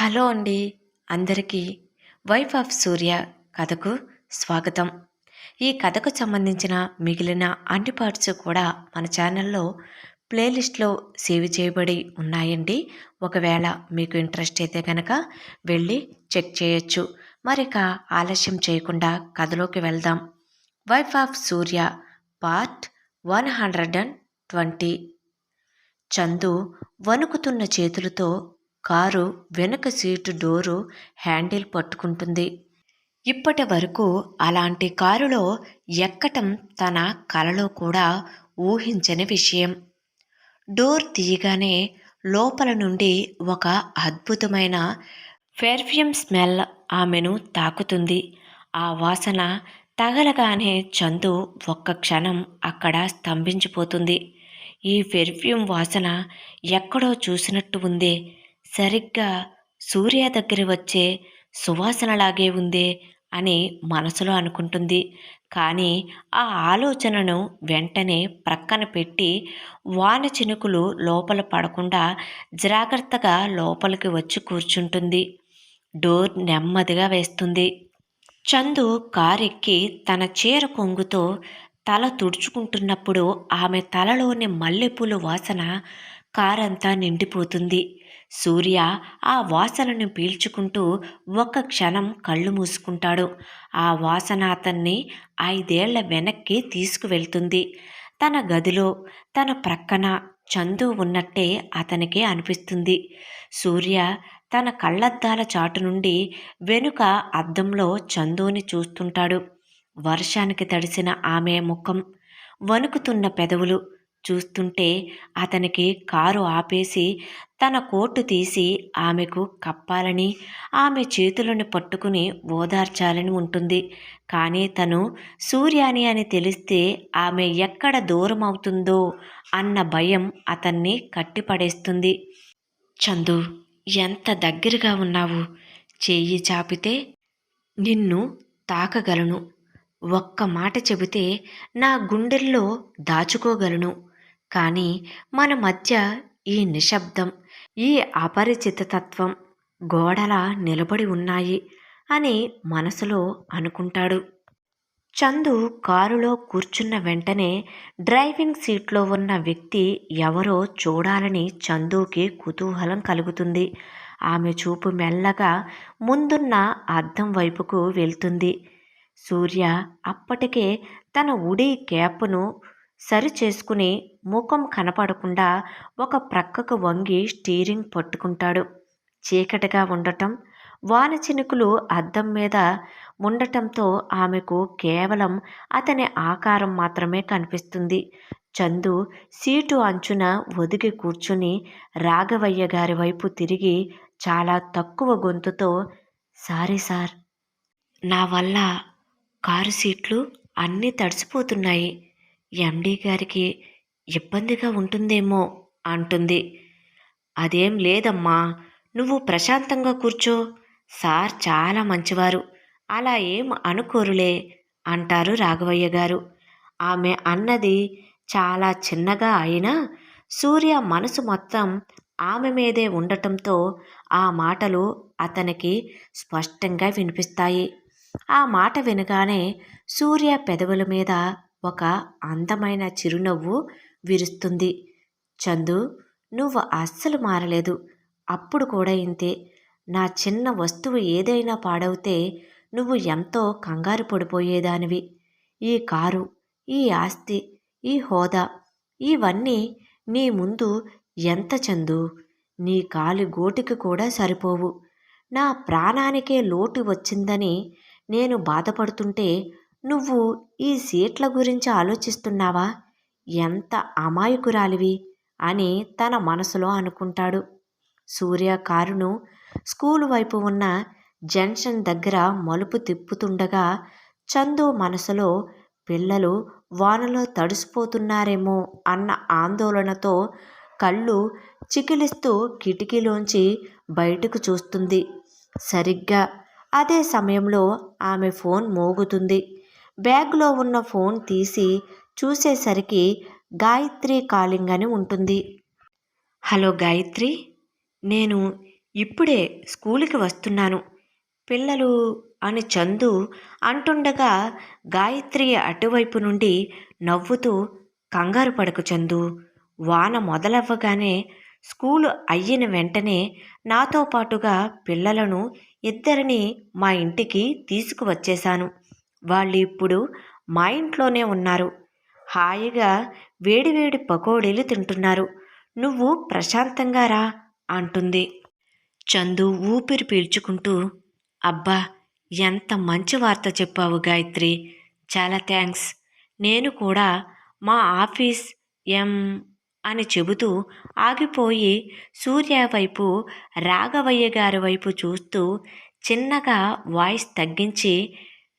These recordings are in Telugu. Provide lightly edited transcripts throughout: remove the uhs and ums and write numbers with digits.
హలో అండి. అందరికీ 'వైఫ్ ఆఫ్ సూర్య' కథకు స్వాగతం. ఈ కథకు సంబంధించిన మిగిలిన అన్ని పార్ట్స్ కూడా మన ఛానల్లో ప్లేలిస్ట్లో సేవ్ చేయబడి ఉన్నాయండి. ఒకవేళ మీకు ఇంట్రెస్ట్ అయితే కనుక వెళ్ళి చెక్ చేయొచ్చు. మరిక ఆలస్యం చేయకుండా కథలోకి వెళ్దాం. 'Wife of Surya' part 120. Chandu వణుకుతున్న చేతులతో కారు వెనుక సీటు డోరు హ్యాండిల్ పట్టుకుంటుంది. ఇప్పటి వరకు అలాంటి కారులో ఎక్కటం తన కలలో కూడా ఊహించని విషయం. డోర్ తీయగానే లోపల నుండి ఒక అద్భుతమైన పెర్ఫ్యూమ్ స్మెల్ ఆమెను తాకుతుంది. ఆ వాసన తగలగానే చందు ఒక్క క్షణం అక్కడ స్తంభించిపోతుంది. ఈ పెర్ఫ్యూమ్ వాసన ఎక్కడో చూసినట్టు ఉందే, సరిగ్గా సూర్య దగ్గర వచ్చే సువాసనలాగే ఉందే అని మనసులో అనుకుంటుంది. కానీ ఆ ఆలోచనను వెంటనే ప్రక్కన పెట్టి వాన చినుకులు లోపల పడకుండా జాగ్రత్తగా లోపలికి వచ్చి కూర్చుంటుంది. డోర్ నెమ్మదిగా వేస్తుంది. చందు కారెక్కి తన చీర కొంగుతో తల తుడుచుకుంటున్నప్పుడు ఆమె తలలోని మల్లెపూల వాసన కారంతా నిండిపోతుంది. సూర్య ఆ వాసనను పీల్చుకుంటూ ఒక్క క్షణం కళ్ళు మూసుకుంటాడు. ఆ వాసన అతన్ని 5 ఏళ్ల వెనక్కి తీసుకువెళ్తుంది. తన గదిలో తన ప్రక్కన చందు ఉన్నట్టే అతనికి అనిపిస్తుంది. సూర్య తన కళ్ళద్దాల చాటు నుండి వెనుక అద్దంలో చందుని చూస్తుంటాడు. వర్షానికి తడిసిన ఆమె ముఖం, వణుకుతున్న పెదవులు చూస్తుంటే అతనికి కారు ఆపేసి తన కోటు తీసి ఆమెకు కప్పాలని, ఆమె చేతులను పట్టుకుని ఓదార్చాలని ఉంటుంది. కానీ తను సూర్యాని అని తెలిస్తే ఆమె ఎక్కడ దూరం అవుతుందో అన్న భయం అతన్ని కట్టిపడేస్తుంది. చందు, ఎంత దగ్గరగా ఉన్నావు. చెయ్యి చాపితే నిన్ను తాకగలను. ఒక్క మాట చెబితే నా గుండెల్లో దాచుకోగలను. కానీ మన మధ్య ఈ నిశ్శబ్దం, ఈ అపరిచితత్వం గోడలా నిలబడి ఉన్నాయి అని మనసులో అనుకుంటాడు. చందు కారులో కూర్చున్న వెంటనే డ్రైవింగ్ సీట్లో ఉన్న వ్యక్తి ఎవరో చూడాలని చందుకి కుతూహలం కలుగుతుంది. ఆమె చూపు మెల్లగా ముందున్న అద్దం వైపుకు వెళ్తుంది. సూర్య అప్పటికే తన ఉడి క్యాప్ను సరి చేసుకుని ముఖం కనపడకుండా ఒక ప్రక్కకు వంగి స్టీరింగ్ పట్టుకుంటాడు. చీకటిగా ఉండటం, వాన చినుకులు అద్దం మీద ఉండటంతో ఆమెకు కేవలం అతని ఆకారం మాత్రమే కనిపిస్తుంది. చందు సీటు అంచున ఒదిగి కూర్చుని రాఘవయ్య గారి వైపు తిరిగి చాలా తక్కువ గొంతుతో, సారీ సార్, నా వల్ల కారు సీట్లు అన్నీ తడిసిపోతున్నాయి. ఎండీ గారికి ఇబ్బందిగా ఉంటుందేమో అంటుంది. అదేం లేదమ్మా, నువ్వు ప్రశాంతంగా కూర్చో. సార్ చాలా మంచివారు, అలా ఏం అనుకోరులే అంటారు రాఘవయ్య గారు. ఆమె అన్నది చాలా చిన్నగా అయినా సూర్య మనసు మొత్తం ఆమె మీదే ఉండటంతో ఆ మాటలు అతనికి స్పష్టంగా వినిపిస్తాయి. ఆ మాట వినగానే సూర్య పెదవుల మీద ఒక అందమైన చిరునవ్వు విరుస్తుంది. చందు, నువ్వు అస్సలు మారలేదు. అప్పుడు కూడా ఇంతే. నా చిన్న వస్తువు ఏదైనా పాడవుతే నువ్వు ఎంతో కంగారు పడిపోయేదానివి. ఈ కారు, ఈ ఆస్తి, ఈ హోదా, ఇవన్నీ నీ ముందు ఎంత చందు. నీ కాలి గోటికి కూడా సరిపోవు. నా ప్రాణానికే లోటు వచ్చిందని నేను బాధపడుతుంటే నువ్వు ఈ సీట్ల గురించి ఆలోచిస్తున్నావా? ఎంత అమాయకురాలివి అని తన మనసులో అనుకుంటాడు. సూర్య కారును స్కూలు వైపు ఉన్న జంక్షన్ దగ్గర మలుపు తిప్పుతుండగా చందు మనసులో పిల్లలు వానలో తడిసిపోతున్నారేమో అన్న ఆందోళనతో కళ్ళు చికిలిస్తూ కిటికీలోంచి బయటకు చూస్తుంది. సరిగ్గా అదే సమయంలో ఆమె ఫోన్ మోగుతుంది. బ్యాగ్లో ఉన్న ఫోన్ తీసి చూసేసరికి గాయత్రి కాలింగ్ అని ఉంటుంది. హలో గాయత్రి, నేను ఇప్పుడే స్కూలుకి వస్తున్నాను. పిల్లలు అని చందు అంటుండగా గాయత్రి అటువైపు నుండి నవ్వుతూ, కంగారు పడకు చందు. వాన మొదలవ్వగానే స్కూలు అయ్యిన వెంటనే నాతో పాటుగా పిల్లలను ఇద్దరిని మా ఇంటికి తీసుకువచ్చేశాను. వాళ్ళు ఇప్పుడు మా ఇంట్లోనే ఉన్నారు. హాయిగా వేడివేడి పకోడీలు తింటున్నారు. నువ్వు ప్రశాంతంగా రా అంటుంది. చందు ఊపిరి పీల్చుకుంటూ, అబ్బా! ఎంత మంచి వార్త చెప్పావు గాయత్రి. చాలా థ్యాంక్స్. నేను కూడా మా ఆఫీస్ ఎం అని చెబుతూ ఆగిపోయి సూర్య వైపు, రాఘవయ్య గారి వైపు చూస్తూ చిన్నగా వాయిస్ తగ్గించి,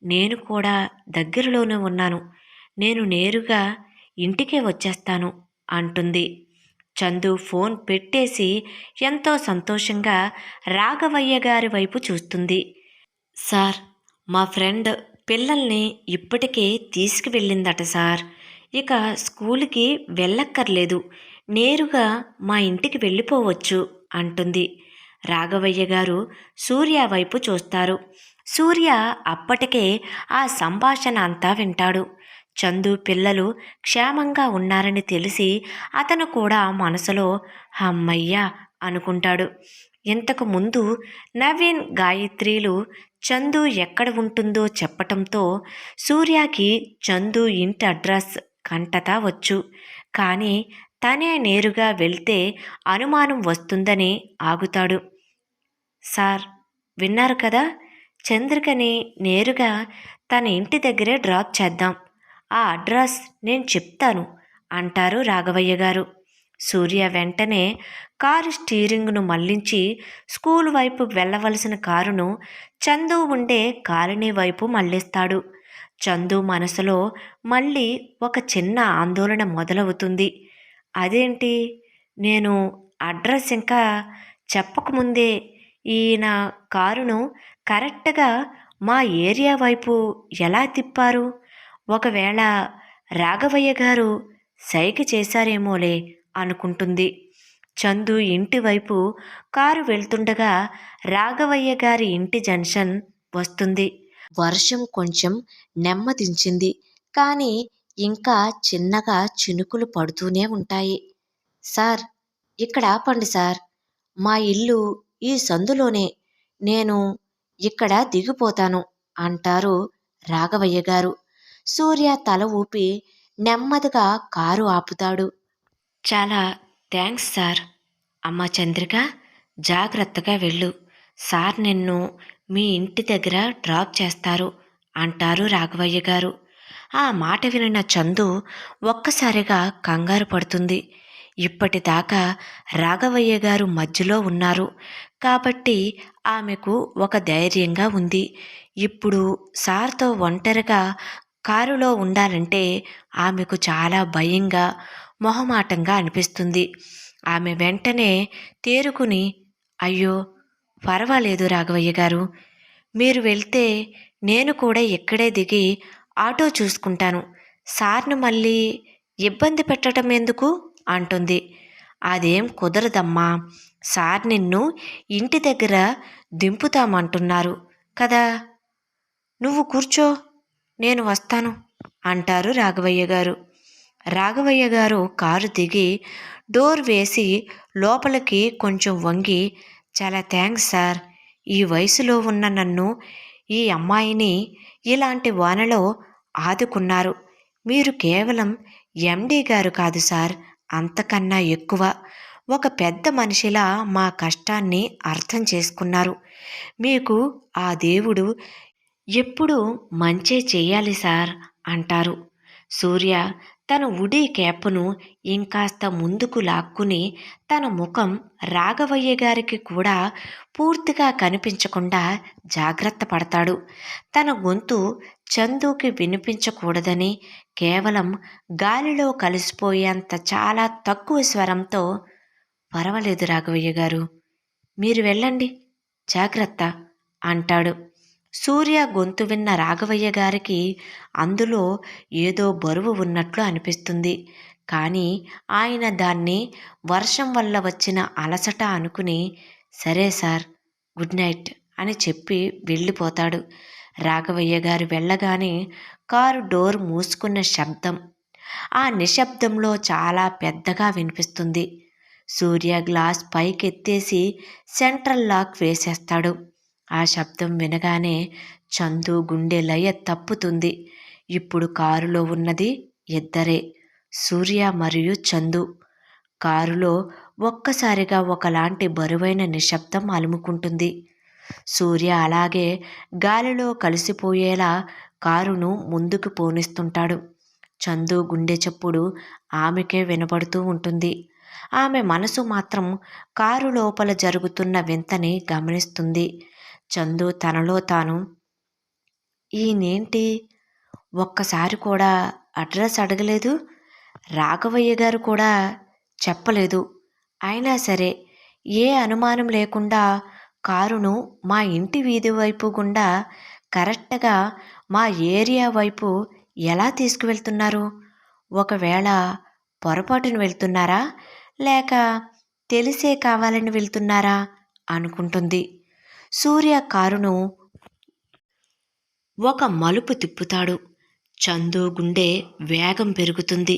నేను కూడా దగ్గరలోనే ఉన్నాను. నేను నేరుగా ఇంటికే వచ్చేస్తాను అంటుంది. చందు ఫోన్ పెట్టేసి ఎంతో సంతోషంగా రాఘవయ్య గారి వైపు చూస్తుంది. సార్, మా ఫ్రెండ్ పిల్లల్ని ఇప్పటికే తీసుకువెళ్ళిందట సార్. ఇక స్కూలుకి వెళ్ళక్కర్లేదు. నేరుగా మా ఇంటికి వెళ్ళిపోవచ్చు అంటుంది. రాఘవయ్య గారు సూర్య వైపు చూస్తారు. సూర్య అప్పటికే ఆ సంభాషణ అంతా వింటాడు. చందు పిల్లలు క్షేమంగా ఉన్నారని తెలిసి అతను కూడా మనసులో హమ్మయ్యా అనుకుంటాడు. ఇంతకు ముందు నవీన్, గాయత్రిలు చందు ఎక్కడ ఉంటుందో చెప్పటంతో సూర్యకి చందు ఇంటి అడ్రస్ కంటతా వచ్చు. కానీ తనే నేరుగా వెళ్తే అనుమానం వస్తుందని ఆగుతాడు. సార్, విన్నారు కదా, చంద్రికని నేరుగా తన ఇంటి దగ్గరే డ్రాప్ చేద్దాం. ఆ అడ్రస్ నేను చెప్తాను అంటారు రాఘవయ్య గారు. సూర్య వెంటనే కారు స్టీరింగ్ను మళ్లించి స్కూల్ వైపు వెళ్ళవలసిన కారును చందు ఉండే కాలనీ వైపు మళ్లిస్తాడు. చందు మనసులో మళ్ళీ ఒక చిన్న ఆందోళన మొదలవుతుంది. అదేంటి, నేను అడ్రస్ ఇంకా చెప్పకముందే ఈయన కారును కరెక్ట్గా మా ఏరియా వైపు ఎలా తిప్పారు? ఒకవేళ రాఘవయ్య గారు సైగ చేశారేమోలే అనుకుంటుంది. చందు ఇంటి వైపు కారు వెళ్తుండగా రాఘవయ్య గారి ఇంటి జంక్షన్ వస్తుంది. వర్షం కొంచెం నెమ్మదించింది. కానీ ఇంకా చిన్నగా చినుకులు పడుతూనే ఉంటాయి. సార్, ఇక్కడ ఆపండి సార్. మా ఇల్లు ఈ సందులోనే. నేను ఇక్కడ దిగిపోతాను అంటారు రాఘవయ్య గారు. సూర్య తల ఊపి నెమ్మదిగా కారు ఆపుతాడు. చాలా థ్యాంక్స్ సార్. అమ్మ చంద్రిక, జాగ్రత్తగా వెళ్ళు. సార్ నిన్ను మీ ఇంటి దగ్గర డ్రాప్ చేస్తారు అంటారు రాఘవయ్య గారు. ఆ మాట వినిన చందు ఒక్కసారిగా కంగారు పడుతుంది. ఇప్పటిదాకా రాఘవయ్య గారు మధ్యలో ఉన్నారు కాబట్టి ఆమెకు ఒక ధైర్యంగా ఉంది. ఇప్పుడు సార్తో ఒంటరిగా కారులో ఉండాలంటే ఆమెకు చాలా భయంగా, మొహమాటంగా అనిపిస్తుంది. ఆమె వెంటనే తేరుకుని, అయ్యో పర్వాలేదు రాఘవయ్య గారు, మీరు వెళ్తే నేను కూడా ఇక్కడే దిగి ఆటో చూసుకుంటాను. సార్ను మళ్ళీ ఇబ్బంది పెట్టడం ఎందుకు అంటుంది. అదేం కుదరదమ్మా. సార్ నిన్ను ఇంటి దగ్గర దింపుతామంటున్నారు కదా. నువ్వు కూర్చో, నేను వస్తాను అంటారు రాఘవయ్య గారు. రాఘవయ్య గారు కారు దిగి డోర్ వేసి లోపలికి కొంచెం వంగి, చాలా థ్యాంక్స్ సార్. ఈ వయసులో ఉన్న నన్ను, ఈ అమ్మాయిని ఇలాంటి వానలో ఆదుకున్నారు. మీరు కేవలం ఎండి గారు కాదు సార్, అంతకన్నా ఎక్కువ ఒక పెద్ద మనిషిలా మా కష్టాన్ని అర్థం చేసుకున్నారు. మీకు ఆ దేవుడు ఎప్పుడూ మంచే చెయ్యాలి సార్ అంటారు. సూర్య తన ఉడి క్యాప్ను ఇంకాస్త ముందుకు లాక్కుని తన ముఖం రాఘవయ్య గారికి కూడా పూర్తిగా కనిపించకుండా జాగ్రత్త పడతాడు. తన గొంతు చందుకి వినిపించకూడదని కేవలం గాలిలో కలిసిపోయేంత చాలా తక్కువ స్వరంతో, పర్వాలేదు రాఘవయ్య గారు, మీరు వెళ్ళండి, జాగ్రత్త అంటాడు. సూర్య గొంతు విన్న రాఘవయ్య గారికి అందులో ఏదో బరువు ఉన్నట్లు అనిపిస్తుంది. కానీ ఆయన దాన్ని వర్షం వల్ల వచ్చిన అలసట అనుకుని సరే సార్, గుడ్ నైట్ అని చెప్పి వెళ్ళిపోతాడు. రాఘవయ్య గారు వెళ్ళగానే కారు డోర్ మూసుకున్న శబ్దం ఆ నిశ్శబ్దంలో చాలా పెద్దగా వినిపిస్తుంది. సూర్య గ్లాస్ పైకెత్తేసి సెంట్రల్ లాక్ వేసేస్తాడు. ఆ శబ్దం వినగానే చందు గుండె లయ తప్పుతుంది. ఇప్పుడు కారులో ఉన్నది ఇద్దరే, సూర్య మరియు చందు. కారులో ఒక్కసారిగా ఒకలాంటి బరువైన నిశ్శబ్దం అలుముకుంటుంది. సూర్య అలాగే గాలిలో కలిసిపోయేలా కారును ముందుకు పోనిస్తుంటాడు. చందు గుండె చప్పుడు ఆమెకే వినబడుతూ ఉంటుంది. ఆమె మనసు మాత్రం కారు లోపల జరుగుతున్న వింతని గమనిస్తుంది. చందు తనలో తాను, ఈయనేంటి ఒక్కసారి కూడా అడ్రస్ అడగలేదు, రాఘవయ్య గారు కూడా చెప్పలేదు, అయినా సరే ఏ అనుమానం లేకుండా కారును మా ఇంటి వీధి వైపు గుండా కరెక్ట్గా మా ఏరియా వైపు ఎలా తీసుకువెళ్తున్నారు? ఒకవేళ పొరపాటున వెళ్తున్నారా, లేక తెలిసే కావాలని వెళ్తున్నారా అనుకుంటుంది. సూర్య కారును ఒక మలుపు తిప్పుతాడు. చందు గుండె వేగం పెరుగుతుంది.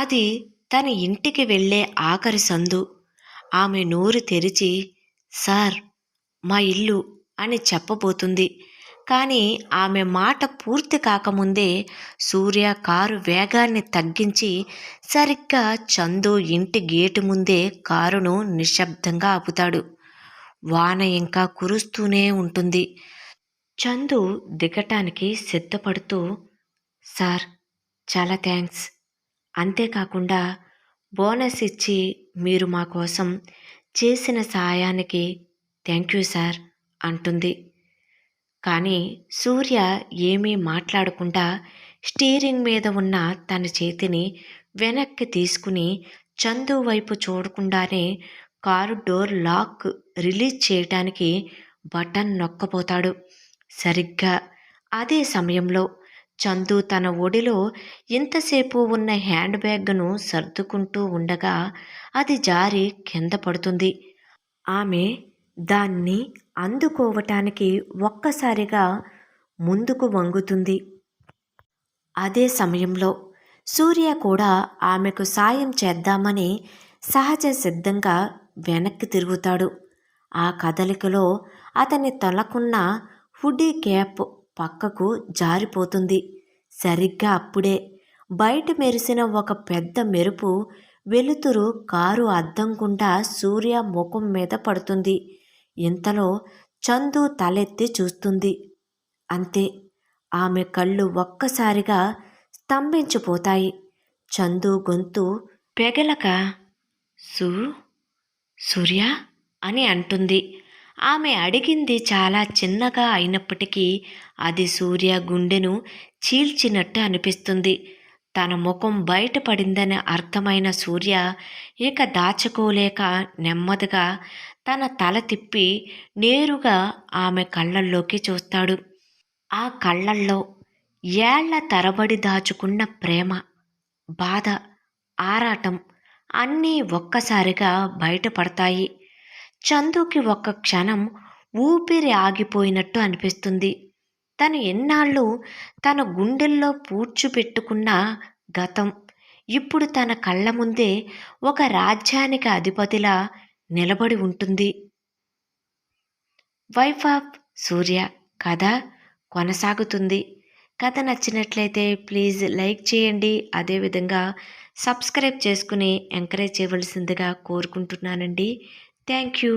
అది తన ఇంటికి వెళ్ళే ఆఖరి సందు. ఆమె నోరు తెరిచి సార్, మా ఇల్లు అని చెప్పబోతుంది. కానీ ఆమె మాట పూర్తి కాకముందే సూర్య కారు వేగాన్ని తగ్గించి సరిగ్గా చందు ఇంటి గేటు ముందే కారును నిశ్శబ్దంగా ఆపుతాడు. వాన ఇంకా కురుస్తూనే ఉంటుంది. చందు దిగటానికి సిద్ధపడుతూ, సార్, చాలా థ్యాంక్స్, అంతేకాకుండా బోనస్ ఇచ్చి మీరు మా కోసం చేసిన సాయానికి థ్యాంక్ యూ సార్ అంటుంది. కానీ సూర్య ఏమీ మాట్లాడకుండా స్టీరింగ్ మీద ఉన్న తన చేతిని వెనక్కి తీసుకుని చందు వైపు చూడకుండానే కారు డోర్ లాక్ రిలీజ్ చేయటానికి బటన్ నొక్కబోతాడు. సరిగ్గా అదే సమయంలో చందు తన ఒడిలో ఇంతసేపు ఉన్న హ్యాండ్ బ్యాగ్ను సర్దుకుంటూ ఉండగా అది జారి కింద పడుతుంది. ఆమె దాన్ని అందుకోవటానికి ఒక్కసారిగా ముందుకు వంగుతుంది. అదే సమయంలో సూర్య కూడా ఆమెకు సాయం చేద్దామని సహజ సిద్ధంగా వెనక్కి తిరుగుతాడు. ఆ కదలికలో అతని తలకున్న హుడీ క్యాప్ పక్కకు జారిపోతుంది. సరిగ్గా అప్పుడే బయట మెరిసిన ఒక పెద్ద మెరుపు వెలుతురు కారు అద్దం గుండా సూర్య ముఖం మీద పడుతుంది. ఇంతలో చందు తలెత్తి చూస్తుంది. అంతే, ఆమె కళ్ళు ఒక్కసారిగా స్తంభించిపోతాయి. చందు గొంతు పెగలక సూ సూర్య అని అంటుంది. ఆమె అడిగింది చాలా చిన్నగా అయినప్పటికీ అది సూర్య గుండెను చీల్చినట్టు అనిపిస్తుంది. తన ముఖం బయటపడిందని అర్థమైన సూర్య ఇక దాచుకోలేక నెమ్మదిగా తన తల తిప్పి నేరుగా ఆమె కళ్ళల్లోకి చూస్తాడు. ఆ కళ్ళల్లో ఏళ్ల తరబడి దాచుకున్న ప్రేమ, బాధ, ఆరాటం అన్నీ ఒక్కసారిగా బయటపడతాయి. చందుకి ఒక్క క్షణం ఊపిరి ఆగిపోయినట్టు అనిపిస్తుంది. తను ఎన్నాళ్ళు తన గుండెల్లో పూడ్చిపెట్టుకున్న గతం ఇప్పుడు తన కళ్ళ ముందే ఒక రాజ్యానికి అధిపతిలా నిలబడి ఉంటుంది. వైఫ్ ఆఫ్ సూర్య కథ కొనసాగుతుంది. కథ నచ్చినట్లయితే ప్లీజ్ లైక్ చేయండి. అదేవిధంగా సబ్స్క్రైబ్ చేసుకుని ఎంకరేజ్ చేయవలసిందిగా కోరుకుంటున్నానండి. Thank you.